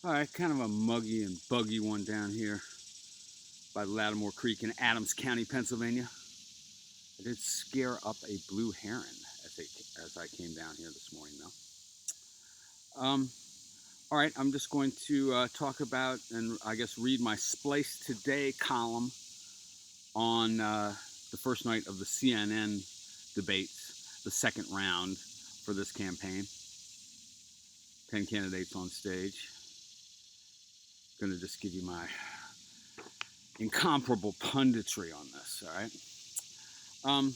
All right, kind of a muggy and buggy one down here by Lattimore Creek in Adams County, Pennsylvania. I did scare up a blue heron as I came down here this morning, though. All right, I'm just going to talk about and I guess read my Splice Today column on the first night of the CNN debates, the second round for this campaign. 10 candidates on stage. Going to just give you my incomparable punditry on this, all right?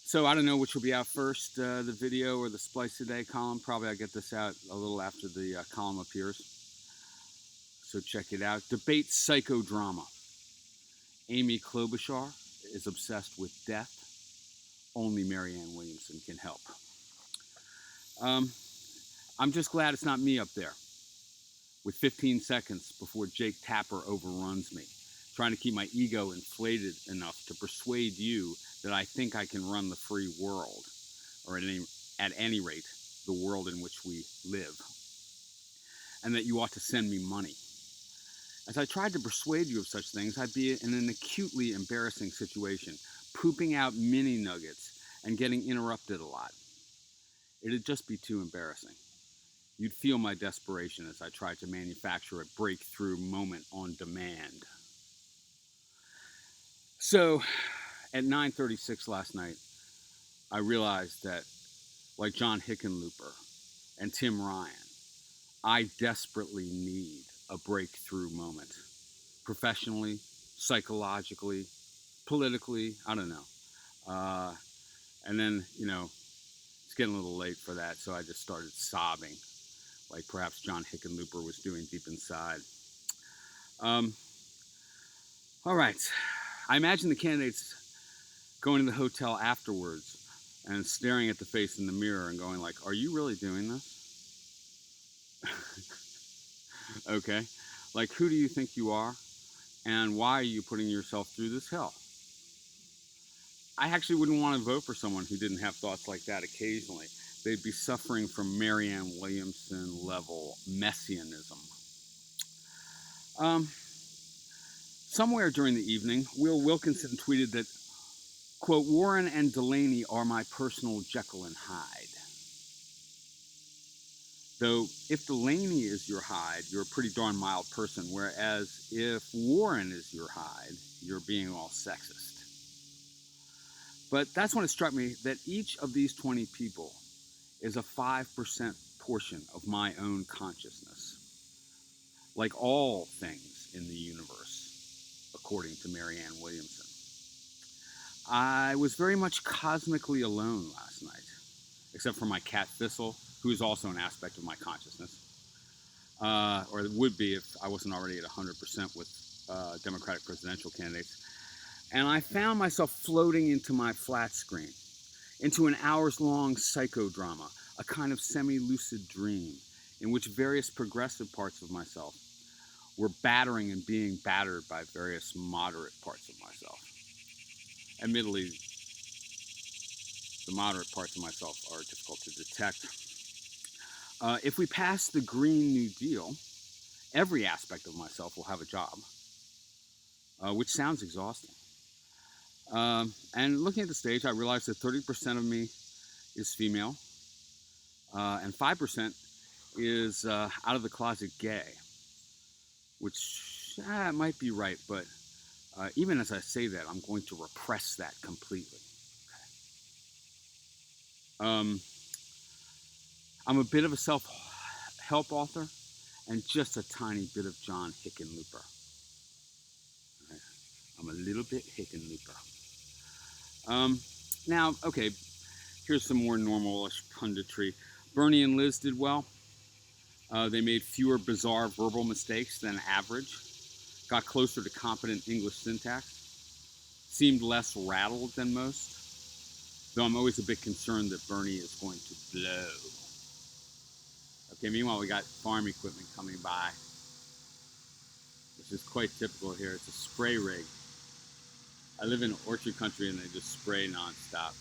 So I don't know which will be out first, the video or the Splice Today column. Probably I'll get this out a little after the column appears. So check it out. Debate psychodrama. Amy Klobuchar is obsessed with death. Only Marianne Williamson can help. I'm just glad it's not me up there with 15 seconds before Jake Tapper overruns me, trying to keep my ego inflated enough to persuade you that I think I can run the free world, or at any rate, the world in which we live, and that you ought to send me money. As I tried to persuade you of such things, I'd be in an acutely embarrassing situation, pooping out mini nuggets and getting interrupted a lot. It'd just be too embarrassing. You'd feel my desperation as I tried to manufacture a breakthrough moment on demand. So, at 9:36 last night, I realized that, like John Hickenlooper and Tim Ryan, I desperately need a breakthrough moment. Professionally, psychologically, politically, I don't know. And then, it's getting a little late for that, so I just started sobbing, like perhaps John Hickenlooper was doing deep inside. All right. I imagine the candidates going to the hotel afterwards and staring at the face in the mirror and going like, are you really doing this? Okay. Like, who do you think you are? And why are you putting yourself through this hell? I actually wouldn't want to vote for someone who didn't have thoughts like that occasionally. They'd be suffering from Marianne Williamson level messianism. Somewhere during the evening, Will Wilkinson tweeted that, quote, Warren and Delaney are my personal Jekyll and Hyde. Though, if Delaney is your Hyde, you're a pretty darn mild person, whereas if Warren is your Hyde, you're being all sexist. But that's when it struck me that each of these 20 people is a 5% portion of my own consciousness. Like all things in the universe, according to Marianne Williamson. I was very much cosmically alone last night, except for my cat Thistle, who is also an aspect of my consciousness, or it would be if I wasn't already at 100% with Democratic presidential candidates. And I found myself floating into my flat screen, into an hours-long psychodrama, a kind of semi-lucid dream in which various progressive parts of myself were battering and being battered by various moderate parts of myself. Admittedly, the moderate parts of myself are difficult to detect. If we pass the Green New Deal, every aspect of myself will have a job, which sounds exhausting. And looking at the stage, I realized that 30% of me is female, and 5% is out of the closet gay, which might be right, but even as I say that, I'm going to repress that completely. Okay. I'm a bit of a self-help author and just a tiny bit of John Hickenlooper. Right. I'm a little bit Hickenlooper. Now, okay, here's some more normal-ish punditry. Bernie and Liz did well. They made fewer bizarre verbal mistakes than average, got closer to competent English syntax, seemed less rattled than most, though I'm always a bit concerned that Bernie is going to blow. Okay, meanwhile, we got farm equipment coming by, which is quite typical here. It's a spray rig. I live in orchard country and they just spray nonstop.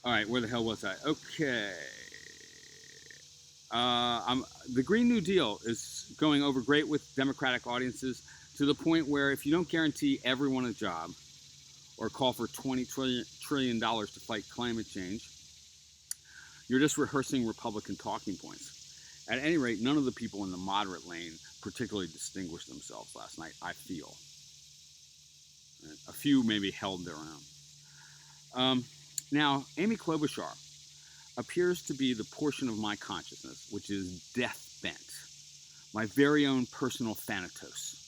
All right, where the hell was I? Okay. The Green New Deal is going over great with Democratic audiences to the point where if you don't guarantee everyone a job or call for $20 trillion to fight climate change, you're just rehearsing Republican talking points. At any rate, none of the people in the moderate lane particularly distinguished themselves last night, I feel. A few maybe held their own. Now, Amy Klobuchar appears to be the portion of my consciousness which is death bent, my very own personal thanatos.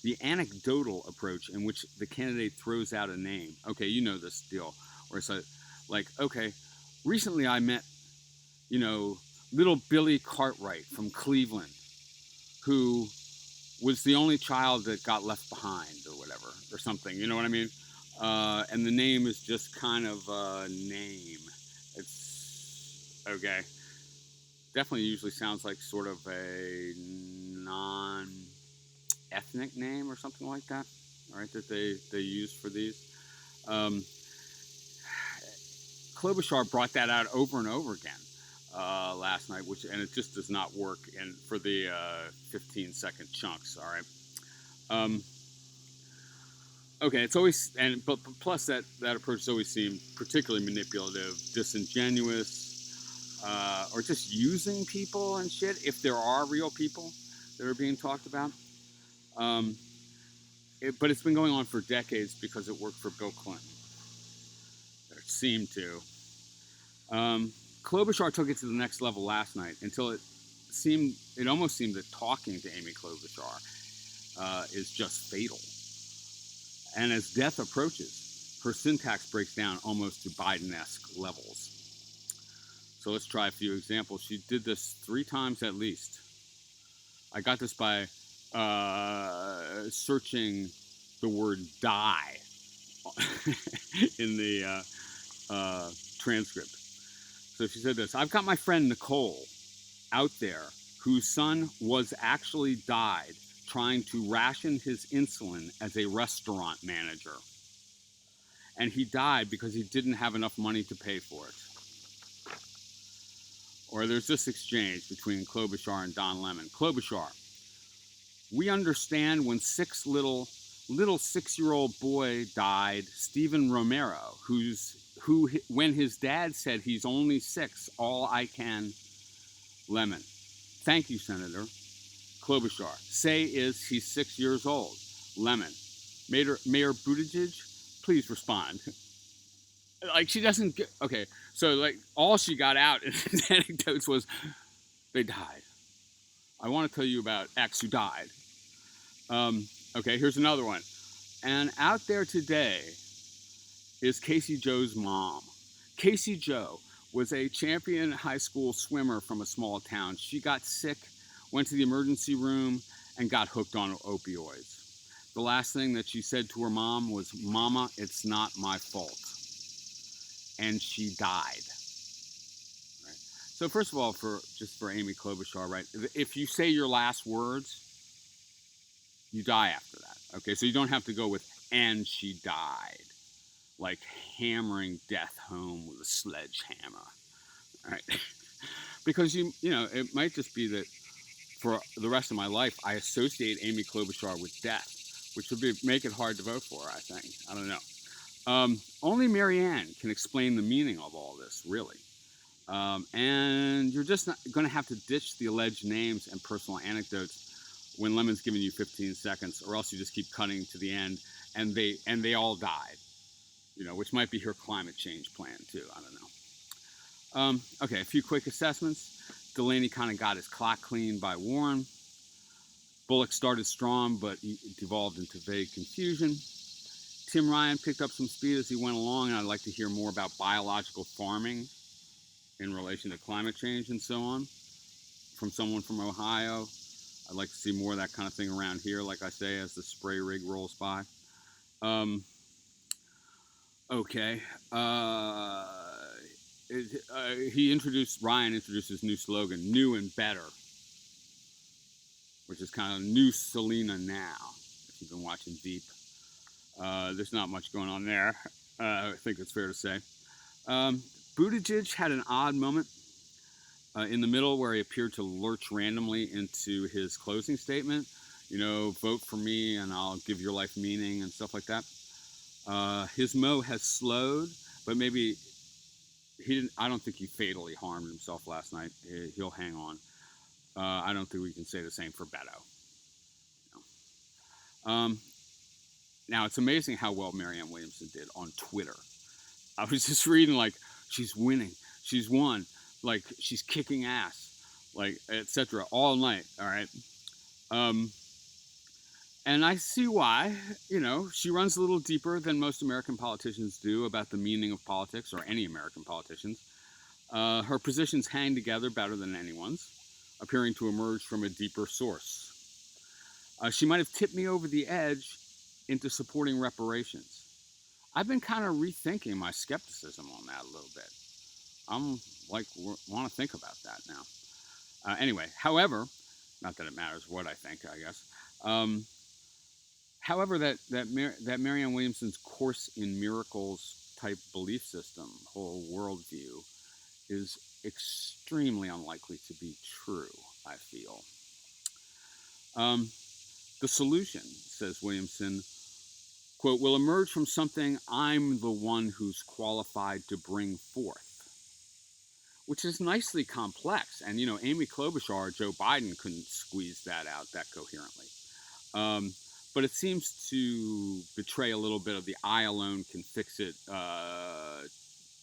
The anecdotal approach in which the candidate throws out a name. Okay, you know this deal, where it's like, okay, recently I met, little Billy Cartwright from Cleveland, who was the only child that got left behind or whatever, or something, you know what I mean? And the name is just kind of a name. It's, okay. Definitely usually sounds like sort of a non-ethnic name or something like that, all right, that they use for these. Klobuchar brought that out over and over again last night, and it just does not work for the 15-second chunks, all right? Okay, it's always, but plus that approach has always seemed particularly manipulative, disingenuous, or just using people and shit, if there are real people that are being talked about. But it's been going on for decades because it worked for Bill Clinton. It seemed to. Klobuchar took it to the next level last night until it almost seemed that talking to Amy Klobuchar is just fatal. And as death approaches, her syntax breaks down almost to Biden-esque levels. So let's try a few examples. She did this 3 times at least. I got this by searching the word die in the transcript. So she said this: I've got my friend Nicole out there whose son was actually died trying to ration his insulin as a restaurant manager. And he died because he didn't have enough money to pay for it. Or there's this exchange between Klobuchar and Don Lemon. Klobuchar: we understand when little 6-year-old boy died, Stephen Romero, who when his dad said he's only 6, all I can. Lemon: thank you, Senator. Klobuchar: say is he's 6 years old. Lemon: Mayor Buttigieg, please respond. Like, she doesn't get, okay, so like all she got out in his anecdotes was, they died. I want to tell you about X who died. Okay, here's another one. And out there today is Casey Joe's mom. Casey Joe was a champion high school swimmer from a small town. She got sick, went to the emergency room, and got hooked on opioids. The last thing that she said to her mom was, "Mama, it's not my fault." And she died. Right? So first of all, for Amy Klobuchar, right? If you say your last words, you die after that. Okay, so you don't have to go with "and she died," like hammering death home with a sledgehammer. All right? Because it might just be that for the rest of my life, I associate Amy Klobuchar with death, which would make it hard to vote for, I think. I don't know. Only Marianne can explain the meaning of all this, really. And you're just going to have to ditch the alleged names and personal anecdotes when Lemon's giving you 15 seconds, or else you just keep cutting to the end, and they all died, which might be her climate change plan, too. I don't know. Okay, a few quick assessments. Delaney kind of got his clock cleaned by Warren. Bullock started strong, but it devolved into vague confusion. Tim Ryan picked up some speed as he went along, and I'd like to hear more about biological farming in relation to climate change and so on from someone from Ohio. I'd like to see more of that kind of thing around here, like I say, as the spray rig rolls by. Okay. Ryan introduced his new slogan, "New and Better," which is kind of new Selena now, if you've been watching Veep. There's not much going on there, I think it's fair to say. Buttigieg had an odd moment. in the middle where he appeared to lurch randomly into his closing statement, vote for me and I'll give your life meaning and stuff like that. His mo has slowed, but maybe he didn't. I don't think he fatally harmed himself last night. He'll hang on. I don't think we can say the same for Beto. Um, Now it's amazing how well Marianne Williamson did on Twitter. I was just reading like she's winning, she's won, like she's kicking ass, like etc. all night. All right. Um, and I see why. She runs a little deeper than most American politicians do about the meaning of politics, or any American politicians. Her positions hang together better than anyone's, appearing to emerge from a deeper source. She might have tipped me over the edge into supporting reparations. I've been kind of rethinking my skepticism on that a little bit. I'm like, want to think about that now. Anyway, however, not that it matters what I think, I guess. However, that Marianne Williamson's Course in Miracles type belief system, whole worldview, is extremely unlikely to be true, I feel. The solution, says Williamson, quote, will emerge from something I'm the one who's qualified to bring forth, which is nicely complex. And, Amy Klobuchar, Joe Biden couldn't squeeze that out that coherently. But it seems to betray a little bit of the I alone can fix it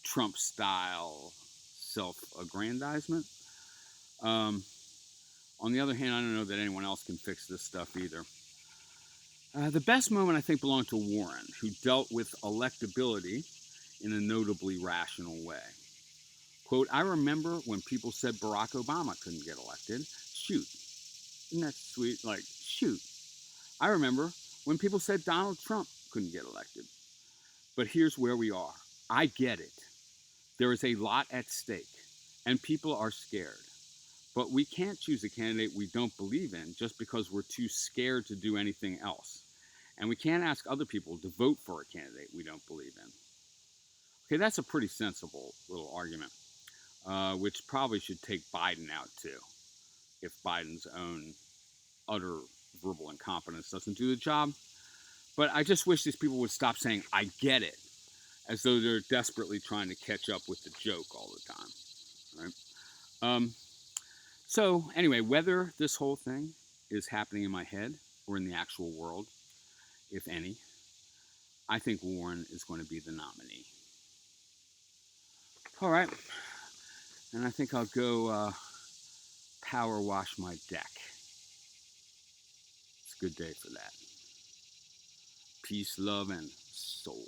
Trump-style self-aggrandizement. On the other hand, I don't know that anyone else can fix this stuff either. The best moment, I think, belonged to Warren, who dealt with electability in a notably rational way. Quote, I remember when people said Barack Obama couldn't get elected. Shoot. Isn't that sweet? Like, shoot. I remember when people said Donald Trump couldn't get elected. But here's where we are. I get it. There is a lot at stake, and people are scared. But we can't choose a candidate we don't believe in just because we're too scared to do anything else. And we can't ask other people to vote for a candidate we don't believe in. Okay, that's a pretty sensible little argument, which probably should take Biden out too, if Biden's own utter verbal incompetence doesn't do the job. But I just wish these people would stop saying, I get it, as though they're desperately trying to catch up with the joke all the time, right? So anyway, whether this whole thing is happening in my head or in the actual world, if any, I think Warren is going to be the nominee. All right. And I think I'll go power wash my deck. It's a good day for that. Peace, love, and soul.